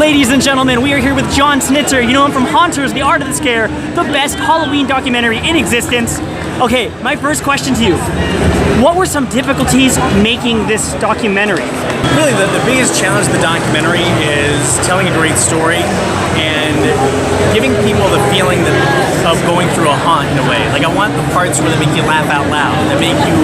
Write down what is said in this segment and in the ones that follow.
Ladies and gentlemen, we are here with Jon Schnitzer. You know him from Haunters, The Art of the Scare, the best Halloween documentary in existence. Okay, my first question to you. What were some difficulties making this documentary? Really, the biggest challenge of the documentary is telling a great story and giving people the feeling of going through a haunt in a way. Like, I want the parts where they make you laugh out loud, that make you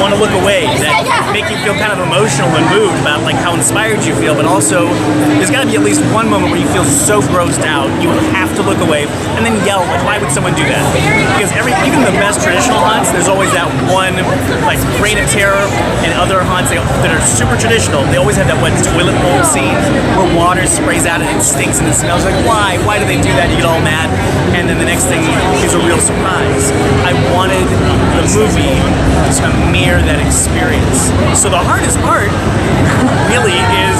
want to look away, that make you feel kind of emotional and moved about like how inspired you feel, but also there's got to be at least one moment where you feel so grossed out you have to look away and then yell, like, why would someone do that? Because even the best traditional haunts, there's always that one, like Reign of Terror and other haunts that are super traditional. They always have that one toilet bowl scene where water sprays out and it stinks and it smells. Like, why? Why do they do that? You get all mad, and then the next thing is a real surprise. I wanted the movie to mirror that experience. So the hardest part really is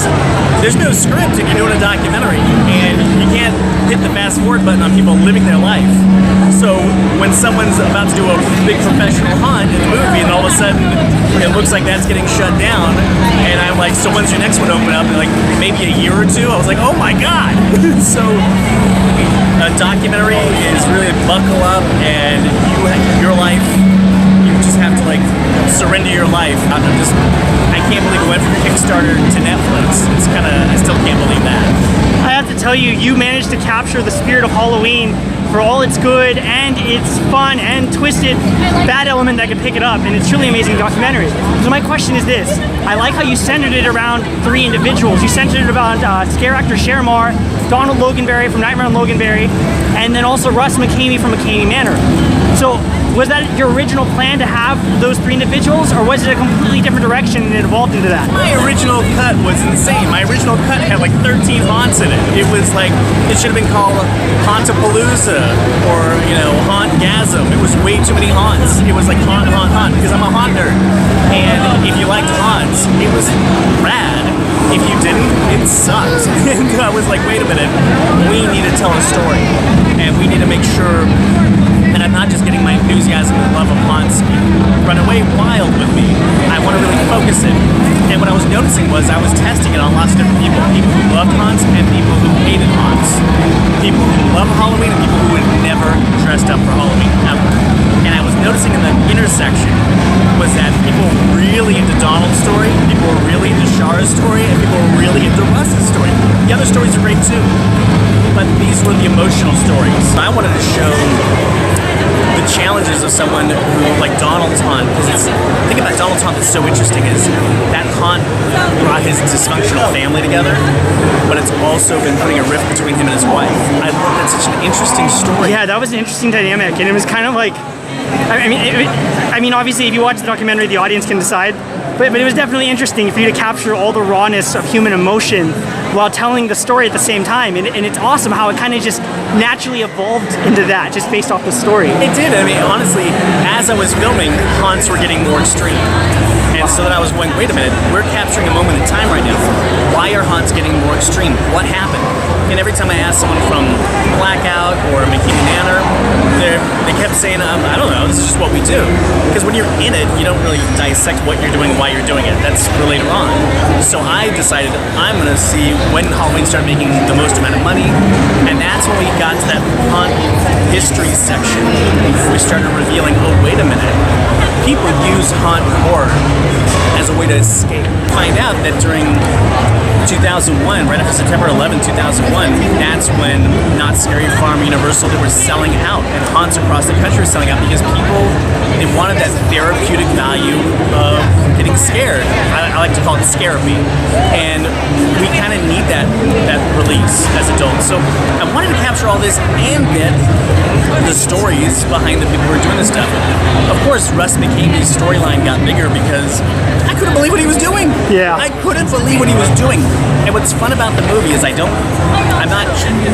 there's no script and you're doing a documentary, and you can't hit the fast forward button on people living their life. So when someone's about to do a big professional haunt in the movie and all of a sudden it looks like that's getting shut down, and I'm like, so when's your next one open up? And like, maybe a year or two? I was like, oh my God. So a documentary is really buckle up and your life, you just have to like surrender your life. I can't believe it went from Kickstarter to Netflix. I still can't believe that. I have to tell you, you managed to capture the spirit of Halloween for all its good and its fun and twisted bad element that could pick it up, and it's truly amazing documentary. So my question is this: I like how you centered it around three individuals. You centered it around scare actor Shermar, Donald Loganberry from Nightmare on Loganberry, and then also Russ McKamey from McKamey Manor. So was that your original plan to have those three individuals, or was it a completely different direction and it evolved into that? My original cut was insane. My original cut had like 13 haunts in it. It was like, it should have been called Hauntapalooza or, Hauntgasm. It was way too many haunts. It was like haunt, because I'm a haunt nerd. And if you liked haunts, it was rad. If you didn't, it sucked. And I was like, wait a minute, we need to tell a story. And we need to make sure that I'm not just getting my enthusiasm and love of haunts run away wild with me. I want to really focus it. And what I was noticing was I was testing it on lots of different people. People who loved haunts and people who hated haunts. People who love Halloween and people who had never dressed up for Halloween ever. And I was noticing in the intersection was that people were really into Donald's story, people were really into Char's story, and people were really into Russ's story. The other stories are great too, but these were the emotional stories. I wanted to show the challenges of someone who, like Donald's haunt, because the thing about Donald's haunt that's so interesting is that haunt brought his dysfunctional family together, but it's also been putting a rift between him and his wife. I thought that's such an interesting story. Yeah, that was an interesting dynamic, and it was kind of like, I mean, obviously, if you watch the documentary, the audience can decide. But it was definitely interesting for you to capture all the rawness of human emotion while telling the story at the same time. And it's awesome how it kind of just naturally evolved into that, just based off the story. It did. I mean, honestly, as I was filming, haunts were getting more extreme. And so then I was going, wait a minute, we're capturing a moment in time right now. Why are haunts getting more extreme? What happened? And every time I asked someone from Blackout or McKamey Manor, they kept saying, I don't know, this is just what we do. Because when you're in it, you don't really dissect what you're doing and why you're doing it. That's for later on. So I decided I'm going to see when Halloween started making the most amount of money. And that's when we got to that haunt history section. We started revealing, oh, wait a minute. People use haunt horror as a way to escape. Find out that during 2001, right after September 11, 2001, that's when Not Scary Farm, Universal, they were selling out, and haunts across the country were selling out because people, they wanted that therapeutic value of getting scared. I like to call it scarapy, and we kind of need that release as adults. So I wanted to capture all this and get the stories behind the people who are doing this stuff. Of course, Russ McKamey's storyline got bigger because I couldn't believe what he was doing. Yeah. I couldn't believe what he was doing. And what's fun about the movie is I'm not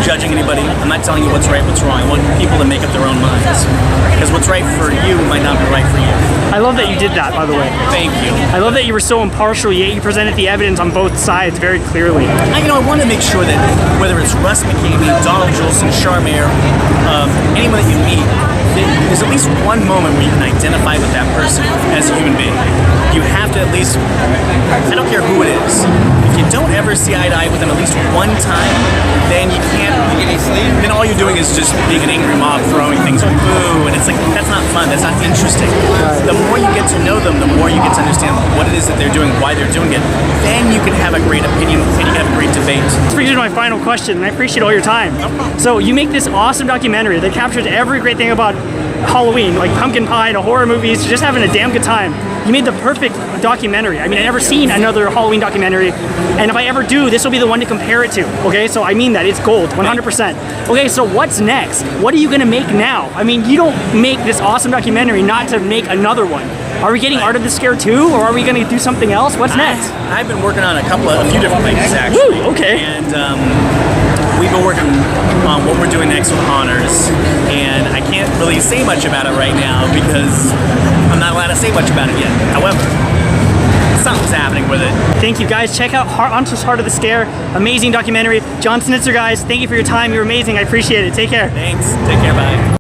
judging anybody. I'm not telling you what's right, what's wrong. I want people to make up their own minds. Because what's right for you might not be right for you. I love that you did that, by the way. Thank you. I love that you were so impartial, yet you presented the evidence on both sides very clearly. I want to make sure that whether it's Russ McKamey, Donald Jolson, Charmaire, anyone that you meet, there's at least one moment where you can identify with that person as a human being. You have to at least, I don't care who it is, if you don't ever see eye to eye with them at least one time, then you can't, then all you're doing is just being an angry mob throwing things with boo, and it's like, that's not fun, that's not interesting. The more you get to know them, the more you get to understand what it is that they're doing, why they're doing it, then you can have a great opinion and you can have a great debate. This brings me to my final question, and I appreciate all your time. So you make this awesome documentary that captures every great thing about Halloween, like pumpkin pie to horror movies, to just having a damn good time. You made the perfect documentary. I mean, I've never seen another Halloween documentary, and if I ever do, this will be the one to compare it to, okay? So I mean that, it's gold, 100%. Okay, so what's next? What are you gonna make now? I mean, you don't make this awesome documentary not to make another one. Are we getting Art of the Scare 2, or are we gonna do something else? What's next? I've been working on a few different things, actually. Woo, okay. And we've been working on what we're doing next with Honors, and I can't really say much about it right now because I'm not allowed to say much about it yet. However, something's happening with it. Thank you, guys. Check out Honors Heart of the Scare. Amazing documentary. Jon Schnitzer, guys, thank you for your time. You're amazing. I appreciate it. Take care. Thanks. Take care. Bye.